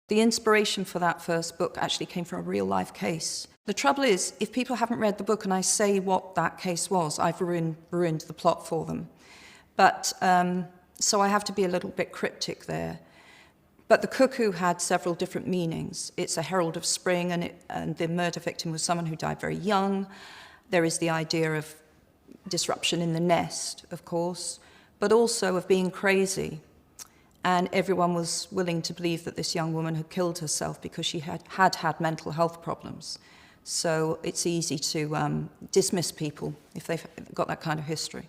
The inspiration for that first book actually came from a real-life case. The trouble is, if people haven't read the book and I say what that case was, I've ruined the plot for them. But so I have to be a little bit cryptic there. But the cuckoo had several different meanings. It's a herald of spring, and the murder victim was someone who died very young. There is the idea of disruption in the nest, of course, but also of being crazy. And everyone was willing to believe that this young woman had killed herself because she had mental health problems. So it's easy to dismiss people if they've got that kind of history.